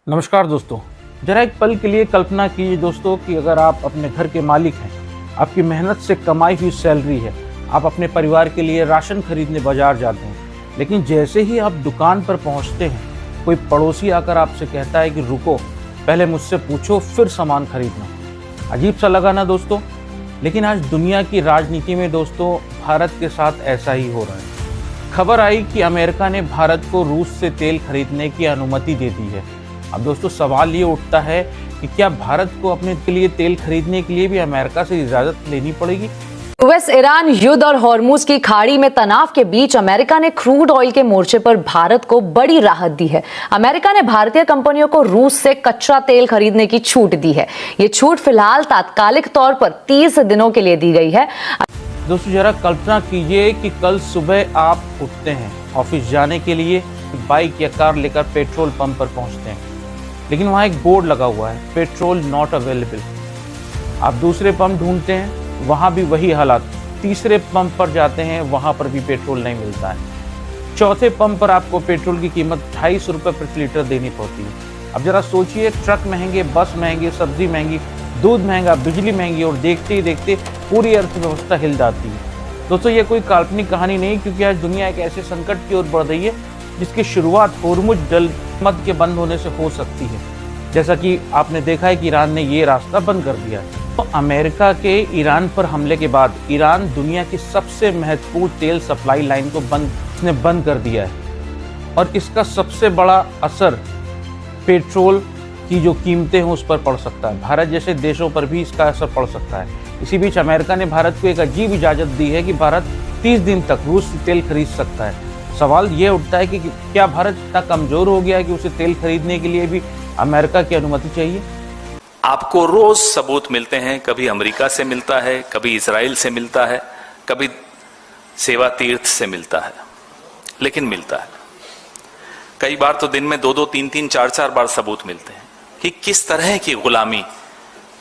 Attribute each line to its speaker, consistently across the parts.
Speaker 1: नमस्कार दोस्तों। जरा एक पल के लिए कल्पना कीजिए दोस्तों कि अगर आप अपने घर के मालिक हैं, आपकी मेहनत से कमाई हुई सैलरी है, आप अपने परिवार के लिए राशन खरीदने बाजार जाते हैं, लेकिन जैसे ही आप दुकान पर पहुंचते हैं, कोई पड़ोसी आकर आपसे कहता है कि रुको, पहले मुझसे पूछो फिर सामान खरीदना। अजीब सा लगा ना दोस्तों? लेकिन आज दुनिया की राजनीति में दोस्तों भारत के साथ ऐसा ही हो रहा है। खबर आई कि अमेरिका ने भारत को रूस से तेल खरीदने की अनुमति दे दी है। अब दोस्तों सवाल ये उठता है कि क्या भारत को अपने के लिए तेल खरीदने के लिए भी अमेरिका से इजाजत लेनी पड़ेगी?
Speaker 2: यूएस ईरान युद्ध और हॉर्मुज की खाड़ी में तनाव के बीच अमेरिका ने क्रूड ऑयल के मोर्चे पर भारत को बड़ी राहत दी है। अमेरिका ने भारतीय कंपनियों को रूस से कच्चा तेल खरीदने की छूट दी है। ये छूट फिलहाल तात्कालिक तौर पर 30 दिनों के लिए दी गई है।
Speaker 1: दोस्तों जरा कल्पना कीजिए कि कल सुबह आप उठते हैं, ऑफिस जाने के लिए बाइक या कार लेकर पेट्रोल पंप पर पहुंचते हैं, लेकिन वहाँ एक बोर्ड लगा हुआ है, पेट्रोल नॉट अवेलेबल। आप दूसरे पंप ढूंढते हैं, वहाँ भी वही हालात। तीसरे पंप पर जाते हैं, वहाँ पर भी पेट्रोल नहीं मिलता है। चौथे पंप पर आपको पेट्रोल की कीमत 250 रुपये प्रति लीटर देनी पड़ती है। अब जरा सोचिए, ट्रक महंगे, बस महंगी, सब्जी महंगी, दूध महंगा, बिजली महंगी, और देखते ही देखते पूरी अर्थव्यवस्था हिल जाती है। दोस्तों ये कोई काल्पनिक कहानी नहीं, क्योंकि आज दुनिया एक ऐसे संकट की ओर बढ़ रही है जिसकी शुरुआत होर्मुज जलमर्ग के बंद होने से हो सकती है। जैसा कि आपने देखा है कि ईरान ने ये रास्ता बंद कर दिया है। तो अमेरिका के ईरान पर हमले के बाद ईरान दुनिया की सबसे महत्वपूर्ण तेल सप्लाई लाइन को बंद कर दिया है, और इसका सबसे बड़ा असर पेट्रोल की जो कीमतें हैं उस पर पड़ सकता है। भारत जैसे देशों पर भी इसका असर पड़ सकता है। इसी बीच अमेरिका ने भारत को एक अजीब इजाज़त दी है कि भारत 30 दिन तक रूस से तेल खरीद सकता है। सवाल ये उठता है कि क्या भारत इतना कमज़ोर हो गया है कि उसे तेल खरीदने के लिए भी अमेरिका की अनुमति चाहिए?
Speaker 3: आपको रोज सबूत मिलते हैं, कभी अमेरिका से मिलता है, कभी इजराइल से मिलता है, कभी सेवा तीर्थ से मिलता है, लेकिन मिलता है। कई बार तो दिन में 2-2, 3-3, 4-4 बार सबूत मिलते हैं कि किस तरह की गुलामी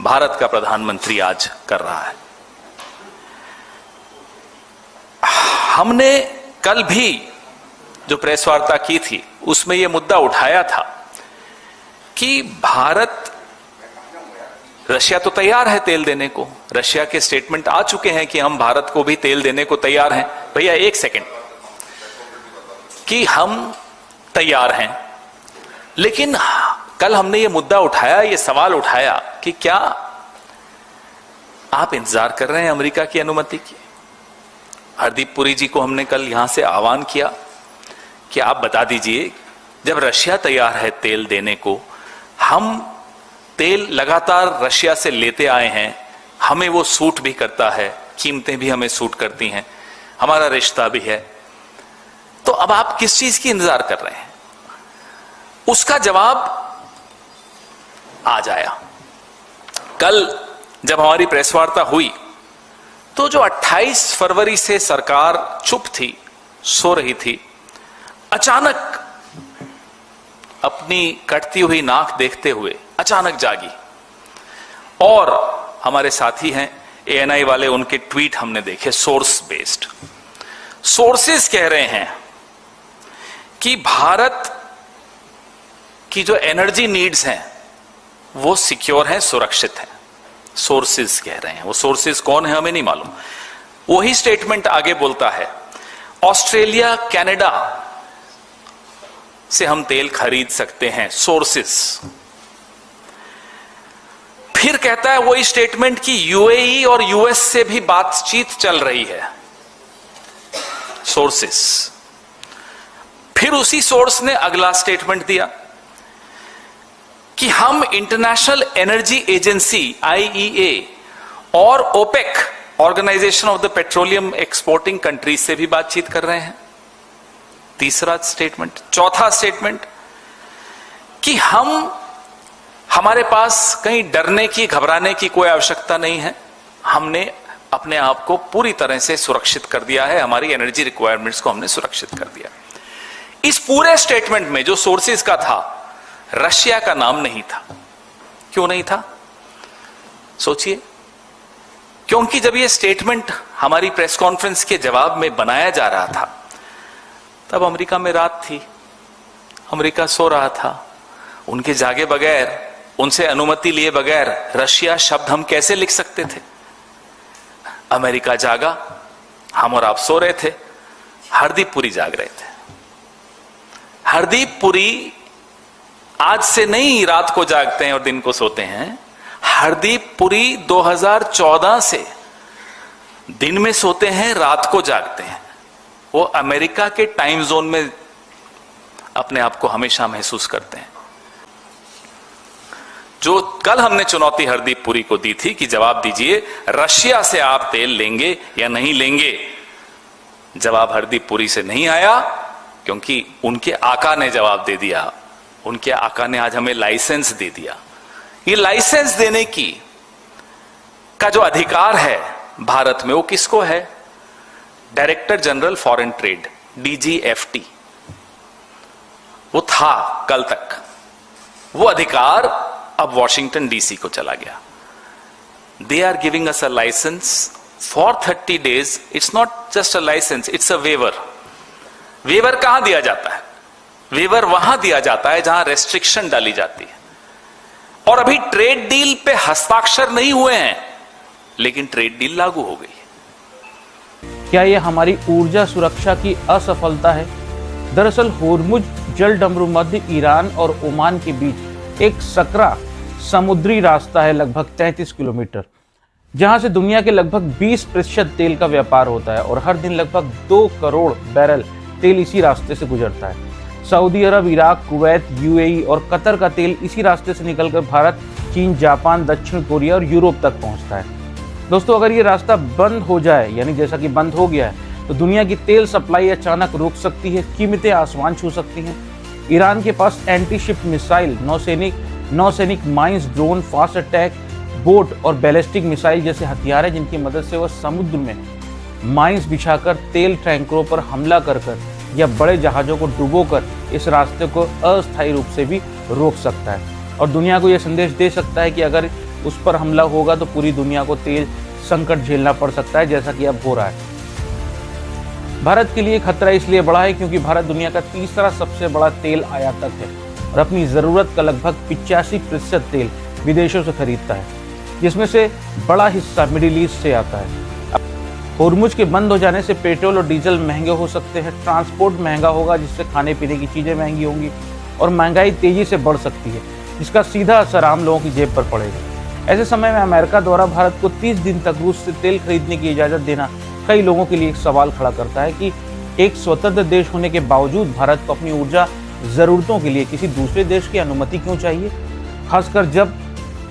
Speaker 3: भारत का प्रधानमंत्री आज कर रहा है। हमने कल भी जो प्रेस वार्ता की थी उसमें यह मुद्दा उठाया था कि भारत, रशिया तो तैयार है तेल देने को। रशिया के स्टेटमेंट आ चुके हैं कि हम भारत को भी तेल देने को तैयार हैं। भैया एक सेकंड, कि हम तैयार हैं, लेकिन कल हमने ये मुद्दा उठाया, ये सवाल उठाया कि क्या आप इंतजार कर रहे हैं अमेरिका की अनुमति की? हरदीप पुरी जी को हमने कल यहां से आह्वान किया कि आप बता दीजिए, जब रशिया तैयार है तेल देने को, हम तेल लगातार रशिया से लेते आए हैं, हमें वो सूट भी करता है, कीमतें भी हमें सूट करती हैं, हमारा रिश्ता भी है, तो अब आप किस चीज की इंतजार कर रहे हैं? उसका जवाब आज आया। कल जब हमारी प्रेस वार्ता हुई तो जो 28 फरवरी से सरकार चुप थी, सो रही थी, अचानक अपनी कटती हुई नाक देखते हुए अचानक जागी। और हमारे साथी हैं एएनआई वाले, उनके ट्वीट हमने देखे, सोर्स बेस्ड। सोर्सेस कह रहे हैं कि भारत की जो एनर्जी नीड्स हैं वो सिक्योर हैं, सुरक्षित हैं। सोर्सेस कह रहे हैं। वो सोर्सेस कौन है हमें नहीं मालूम। वही स्टेटमेंट आगे बोलता है, ऑस्ट्रेलिया, कनाडा से हम तेल खरीद सकते हैं, सोर्सेस। फिर कहता है वही स्टेटमेंट कि यूएई और यूएस से भी बातचीत चल रही है, सोर्सेस। फिर उसी सोर्स ने अगला स्टेटमेंट दिया कि हम इंटरनेशनल एनर्जी एजेंसी आईईए और OPEC, organisation of the petroleum exporting countries से भी बातचीत कर रहे हैं। तीसरा स्टेटमेंट। चौथा स्टेटमेंट कि हमारे पास कहीं डरने की, घबराने की कोई आवश्यकता नहीं है, हमने अपने आप को पूरी तरह से सुरक्षित कर दिया है, हमारी एनर्जी रिक्वायरमेंट्स को हमने सुरक्षित कर दिया। इस पूरे स्टेटमेंट में जो सोर्सेज का था, रशिया का नाम नहीं था। क्यों नहीं था? सोचिए। क्योंकि जब यह स्टेटमेंट हमारी प्रेस कॉन्फ्रेंस के जवाब में बनाया जा रहा था, तब अमेरिका में रात थी, अमेरिका सो रहा था, उनके जागे बगैर, उनसे अनुमति लिए बगैर रशिया शब्द हम कैसे लिख सकते थे? अमेरिका जागा, हम और आप सो रहे थे, हरदीप पुरी जाग रहे थे। हरदीप पुरी आज से नहीं रात को जागते हैं और दिन को सोते हैं। हरदीप पुरी 2014 से दिन में सोते हैं, रात को जागते हैं। वो अमेरिका के टाइम जोन में अपने आप को हमेशा महसूस करते हैं। जो कल हमने चुनौती हरदीप पुरी को दी थी कि जवाब दीजिए रशिया से आप तेल लेंगे या नहीं लेंगे, जवाब हरदीप पुरी से नहीं आया, क्योंकि उनके आका ने जवाब दे दिया। उनके आका ने आज हमें लाइसेंस दे दिया। ये लाइसेंस देने की का जो अधिकार है भारत में, वो किसको है? Director general foreign trade, DGFT, वो था कल तक। वो अधिकार अब वॉशिंगटन DC को चला गया। They are giving us a licence for 30 days। It's not just a licence, it's a waiver. Waiver कहां दिया जाता है? वेवर वहां दिया जाता है जहां रेस्ट्रिक्शन डाली जाती है। और अभी ट्रेड डील पे हस्ताक्षर नहीं हुए हैं, लेकिन ट्रेड डील लागू हो गई है।
Speaker 1: क्या यह हमारी ऊर्जा सुरक्षा की असफलता है? दरअसल होर्मुज जल डमरू मध्य ईरान और ओमान के बीच एक सकरा समुद्री रास्ता है, लगभग 33 किलोमीटर, जहां से दुनिया के लगभग 20% तेल का व्यापार होता है और हर दिन लगभग 2 करोड़ बैरल तेल इसी रास्ते से गुजरता है। सऊदी अरब, इराक, कुवैत, UAE और कतर का तेल इसी रास्ते से निकलकर भारत, चीन, जापान, दक्षिण कोरिया और यूरोप तक पहुंचता है। दोस्तों, अगर ये रास्ता बंद हो जाए, यानी जैसा कि बंद हो गया है, तो दुनिया की तेल सप्लाई अचानक रुक सकती है, कीमतें आसमान छू सकती हैं। ईरान के पास एंटी शिप मिसाइल, नौसैनिक mines, drone, fast attack boat और बैलिस्टिक मिसाइल जैसे हथियार है, जिनकी मदद से वह समुद्र में माइंस बिछाकर तेल टैंकरों पर हमला कर या बड़े जहाज़ों को डुबोकर इस रास्ते को अस्थायी रूप से भी रोक सकता है और दुनिया को यह संदेश दे सकता है कि अगर उस पर हमला होगा तो पूरी दुनिया को तेल संकट झेलना पड़ सकता है, जैसा कि अब हो रहा है। भारत के लिए खतरा इसलिए बड़ा है क्योंकि भारत दुनिया का तीसरा सबसे बड़ा तेल आयातक है और अपनी ज़रूरत का लगभग 85% तेल विदेशों से खरीदता है, जिसमें से बड़ा हिस्सा मिडिल ईस्ट से आता है। होर्मुज के बंद हो जाने से पेट्रोल और डीजल महंगे हो सकते हैं, ट्रांसपोर्ट महंगा होगा, जिससे खाने पीने की चीज़ें महंगी होंगी और महंगाई तेज़ी से बढ़ सकती है, जिसका सीधा असर आम लोगों की जेब पर पड़ेगा। ऐसे समय में अमेरिका द्वारा भारत को 30 दिन तक रूस से तेल खरीदने की इजाज़त देना कई लोगों के लिए एक सवाल खड़ा करता है कि एक स्वतंत्र देश होने के बावजूद भारत को अपनी ऊर्जा ज़रूरतों के लिए किसी दूसरे देश की अनुमति क्यों चाहिए, खासकर जब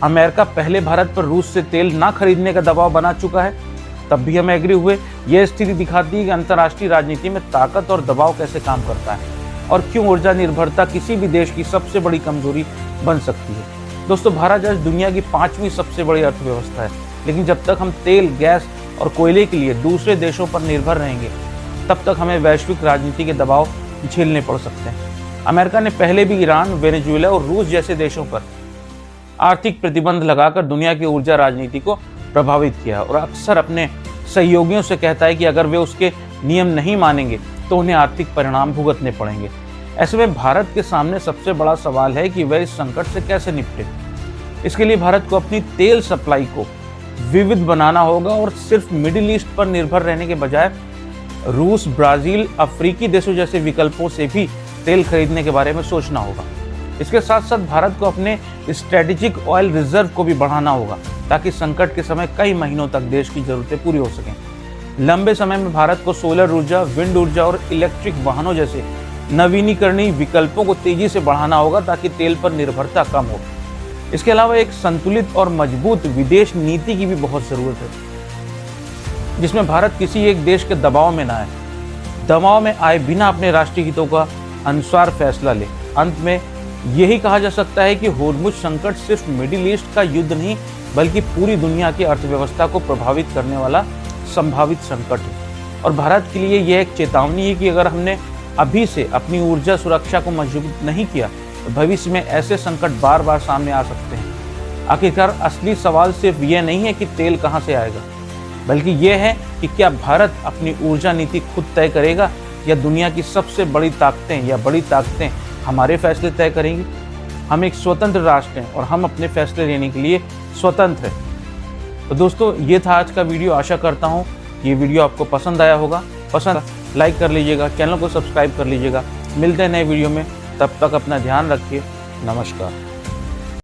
Speaker 1: अमेरिका पहले भारत पर रूस से तेल ना खरीदने का दबाव बना चुका है। तब भी हम एग्री हुए। यह स्थिति दिखाती है कि अंतर्राष्ट्रीय राजनीति में ताकत और दबाव कैसे काम करता है और क्यों ऊर्जा निर्भरता किसी भी देश की सबसे बड़ी कमजोरी बन सकती है। दोस्तों, भारत आज दुनिया की 5वीं सबसे बड़ी अर्थव्यवस्था है, लेकिन जब तक हम तेल, गैस और कोयले के लिए दूसरे देशों पर निर्भर रहेंगे, तब तक हमें वैश्विक राजनीति के दबाव झेलने पड़ सकते हैं। अमेरिका ने पहले भी ईरान, वेनेजुएला और रूस जैसे देशों पर आर्थिक प्रतिबंध लगाकर दुनिया की ऊर्जा राजनीति को प्रभावित किया और अक्सर अपने सहयोगियों से कहता है कि अगर वे उसके नियम नहीं मानेंगे तो उन्हें आर्थिक परिणाम भुगतने पड़ेंगे। ऐसे में भारत के सामने सबसे बड़ा सवाल है कि वह इस संकट से कैसे निपटे। इसके लिए भारत को अपनी तेल सप्लाई को विविध बनाना होगा और सिर्फ मिडिल ईस्ट पर निर्भर रहने के बजाय रूस, ब्राजील, अफ्रीकी देशों जैसे विकल्पों से भी तेल खरीदने के बारे में सोचना होगा। इसके साथ साथ भारत को अपने स्ट्रेटेजिक ऑयल रिजर्व को भी बढ़ाना होगा ताकि संकट के समय कई महीनों तक देश की जरूरतें पूरी हो सकें। लंबे समय में भारत को सोलर ऊर्जा, विंड ऊर्जा और इलेक्ट्रिक वाहनों जैसे नवीनीकरणीय विकल्पों को तेजी से बढ़ाना होगा ताकि तेल पर निर्भरता कम हो। इसके अलावा एक संतुलित और मजबूत विदेश नीति की भी बहुत जरूरत है, जिसमें भारत किसी एक देश के दबाव में ना आए, दबाव में आए बिना अपने राष्ट्रीय हितों का अनुसार फैसला ले। अंत में यही कहा जा सकता है कि होर्मुज संकट सिर्फ मिडिल ईस्ट का युद्ध नहीं, बल्कि पूरी दुनिया की अर्थव्यवस्था को प्रभावित करने वाला संभावित संकट है और भारत के लिए यह एक चेतावनी है कि अगर हमने अभी से अपनी ऊर्जा सुरक्षा को मजबूत नहीं किया तो भविष्य में ऐसे संकट बार बार सामने आ सकते हैं। आखिरकार असली सवाल सिर्फ यह नहीं है कि तेल कहां से आएगा, बल्कि यह है कि क्या भारत अपनी ऊर्जा नीति खुद तय करेगा या दुनिया की सबसे बड़ी ताकतें या बड़ी ताकतें हमारे फैसले तय करेंगी। हम एक स्वतंत्र राष्ट्र हैं और हम अपने फैसले लेने के लिए स्वतंत्र हैं। तो दोस्तों, ये था आज का वीडियो। आशा करता हूँ ये वीडियो आपको पसंद आया होगा। पसंद लाइक कर लीजिएगा, चैनल को सब्सक्राइब कर लीजिएगा। मिलते हैं नए वीडियो में, तब तक अपना ध्यान रखिए। नमस्कार।